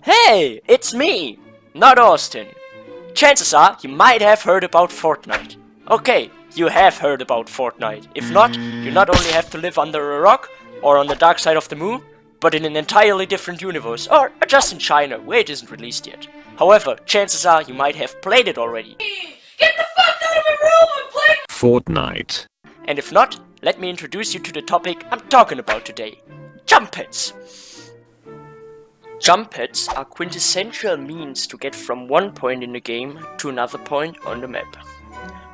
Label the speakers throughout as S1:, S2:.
S1: Hey, it's me, not Austin. Chances are you might have heard about Fortnite. Okay, you have heard about Fortnite. If not, you not only have to live under a rock or on the dark side of the moon, but in an entirely different universe, or just in China, where it isn't released yet. However, chances are you might have played it already.
S2: Get the fuck out of my room! I'm playing
S3: Fortnite.
S1: And if not, let me introduce you to the topic I'm talking about today. Jump pads. Jump pads are quintessential means to get from one point in the game to another point on the map,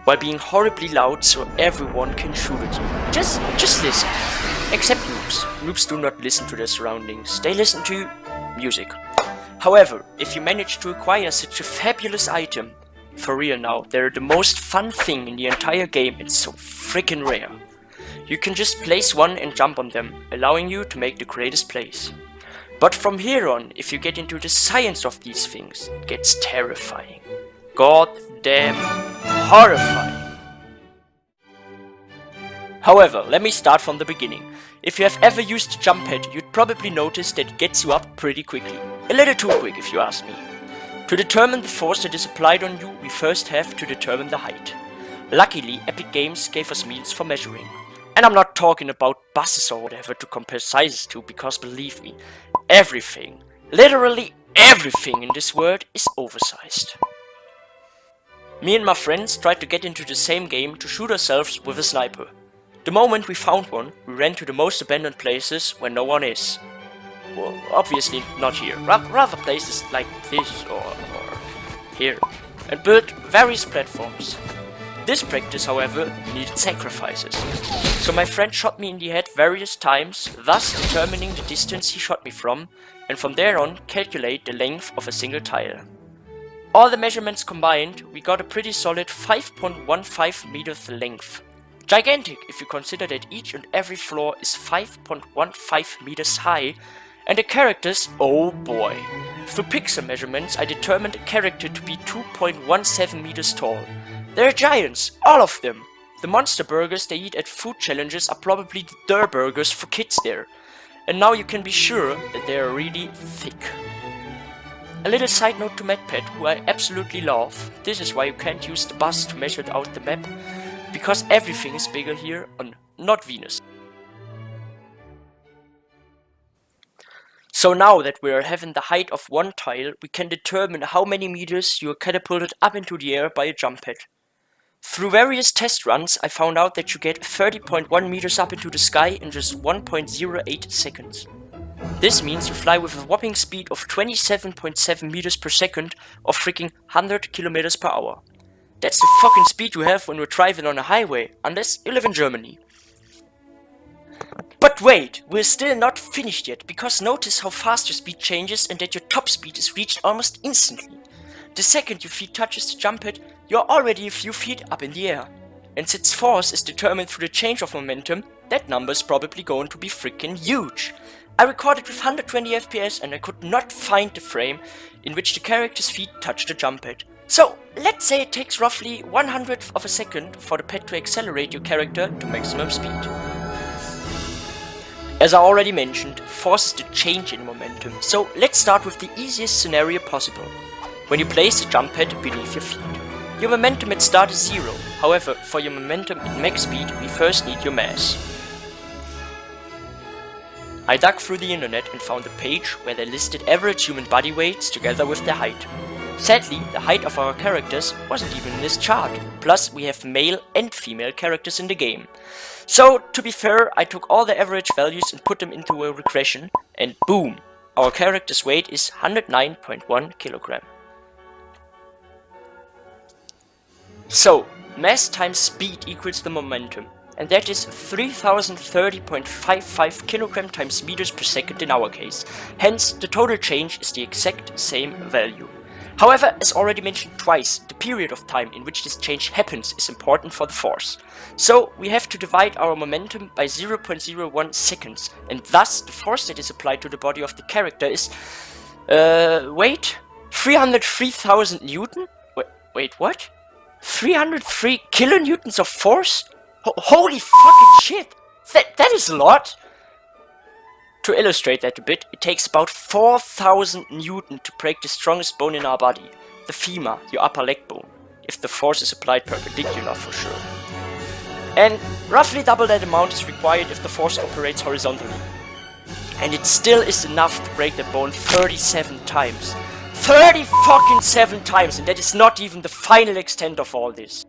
S1: while being horribly loud so everyone can shoot at you. Just listen. Except noobs. Noobs do not listen to their surroundings, they listen to music. However, if you manage to acquire such a fabulous item, for real now, they're the most fun thing in the entire game. It's so freaking rare. You can just place one and jump on them, allowing you to make the greatest plays. But from here on, if you get into the science of these things, it gets terrifying. God damn horrifying. However, let me start from the beginning. If you have ever used a jump pad, you'd probably notice that it gets you up pretty quickly. A little too quick if you ask me. To determine the force that is applied on you, we first have to determine the height. Luckily, Epic Games gave us means for measuring. And I'm not talking about buses or whatever to compare sizes to, because believe me, everything, literally everything in this world is oversized. Me and my friends tried to get into the same game to shoot ourselves with a sniper. The moment we found one, we ran to the most abandoned places where no one is. Well, obviously not here, rather places like this or here, and built various platforms. This practice, however, needed sacrifices. So my friend shot me in the head various times, thus determining the distance he shot me from, and from there on calculate the length of a single tile. All the measurements combined, we got a pretty solid 5.15 meters length. Gigantic if you consider that each and every floor is 5.15 meters high, and the characters, oh boy. Through pixel measurements I determined a character to be 2.17 meters tall. They're giants, all of them. The monster burgers they eat at food challenges are probably the der burgers for kids there. And now you can be sure that they are really thick. A little side note to MatPat, who I absolutely love. This is why you can't use the bus to measure out the map, because everything is bigger here on not Venus. So now that we are having the height of one tile, we can determine how many meters you are catapulted up into the air by a jump pad. Through various test runs, I found out that you get 30.1 meters up into the sky in just 1.08 seconds. This means you fly with a whopping speed of 27.7 meters per second or freaking 100 kilometers per hour. That's the fucking speed you have when you're driving on a highway, unless you live in Germany. But wait, we're still not finished yet, because notice how fast your speed changes and that your top speed is reached almost instantly. The second your feet touches the jump pad, you're already a few feet up in the air. And since force is determined through the change of momentum, that number is probably going to be freaking huge. I recorded with 120 FPS and I could not find the frame in which the character's feet touch the jump pad. So, let's say it takes roughly 1/100th of a second for the pad to accelerate your character to maximum speed. As I already mentioned, force is the change in momentum, so let's start with the easiest scenario possible. When you place the jump pad beneath your feet. Your momentum at start is 0, however, for your momentum at max speed, we first need your mass. I dug through the internet and found a page where they listed average human body weights together with their height. Sadly, the height of our characters wasn't even in this chart, plus we have male and female characters in the game. So, to be fair, I took all the average values and put them into a regression, and boom! Our character's weight is 109.1 kilogram. So, mass times speed equals the momentum, and that is 3030.55 kilogram times meters per second in our case. Hence, the total change is the exact same value. However, as already mentioned twice, the period of time in which this change happens is important for the force. So, we have to divide our momentum by 0.01 seconds, and thus the force that is applied to the body of the character is... wait? 303,000 Newton? Wait, what? 303 kilonewtons of force? Holy fucking shit! That is a lot! To illustrate that a bit, it takes about 4,000 Newton to break the strongest bone in our body, the femur, your upper leg bone, if the force is applied perpendicular for sure. And roughly double that amount is required if the force operates horizontally. And it still is enough to break the bone 37 times. 37 times, and that is not even the final extent of all this.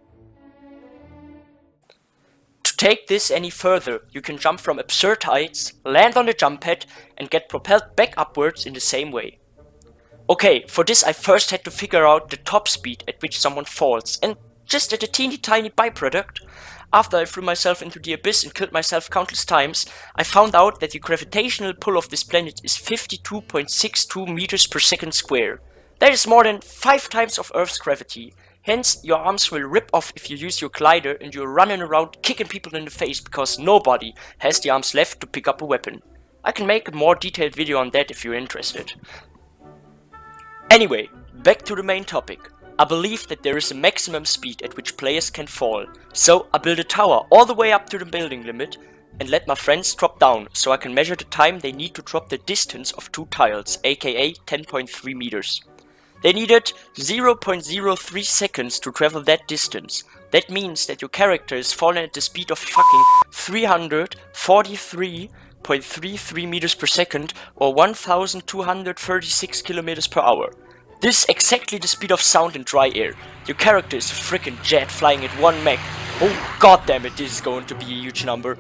S1: To take this any further, you can jump from absurd heights, land on the jump pad, and get propelled back upwards in the same way. Okay, for this I first had to figure out the top speed at which someone falls, and just as a teeny tiny byproduct, after I threw myself into the abyss and killed myself countless times, I found out that the gravitational pull of this planet is 52.62 meters per second square. That is more than 5 times of Earth's gravity. Hence, your arms will rip off if you use your glider and you're running around kicking people in the face because nobody has the arms left to pick up a weapon. I can make a more detailed video on that if you're interested. Anyway, back to the main topic. I believe that there is a maximum speed at which players can fall, so I build a tower all the way up to the building limit and let my friends drop down so I can measure the time they need to drop the distance of 2 tiles, aka 10.3 meters. They needed 0.03 seconds to travel that distance. That means that your character is falling at the speed of fucking 343.33 meters per second or 1236 kilometers per hour. This is exactly the speed of sound in dry air. Your character is a freaking jet flying at 1 mech. Oh goddammit, this is going to be a huge number.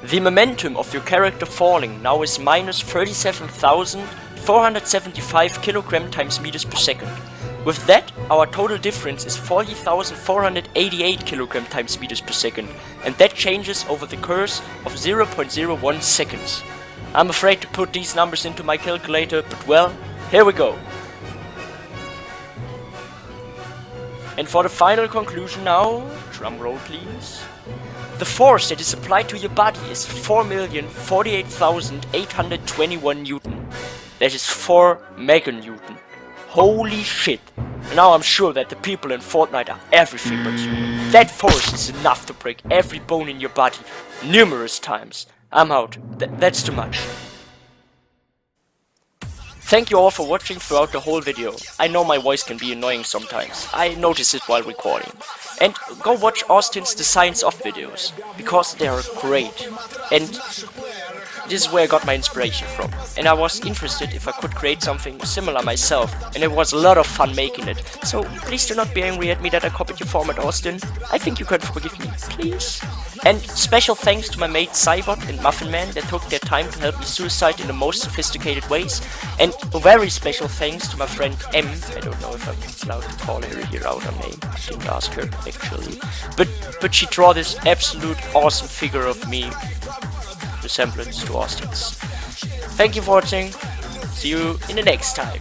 S1: The momentum of your character falling now is minus 37,475 kilogram times meters per second. With that, our total difference is 40,488 kilogram times meters per second, and that changes over the course of 0.01 seconds. I'm afraid to put these numbers into my calculator, but well, here we go. And for the final conclusion now, drum roll please. The force that is applied to your body is 4,048,821 Newton. That is 4 meganewton. Holy shit. And now I'm sure that the people in Fortnite are everything but human. That force is enough to break every bone in your body numerous times. I'm out. That's too much. Thank you all for watching throughout the whole video. I know my voice can be annoying sometimes. I notice it while recording. And go watch Austin's The Science Of videos, because they are great. And this is where I got my inspiration from. And I was interested if I could create something similar myself. And it was a lot of fun making it. So please do not be angry at me that I copied your format, Austin. I think you can forgive me, please. And special thanks to my mates Cybot and Muffin Man that took their time to help me suicide in the most sophisticated ways. And a very special thanks to my friend M. I don't know if I'm allowed to call her here out her name. I didn't ask her actually. But she drew this absolute awesome figure of me, resemblance to Austin's. Thank you for watching. See you in the next time.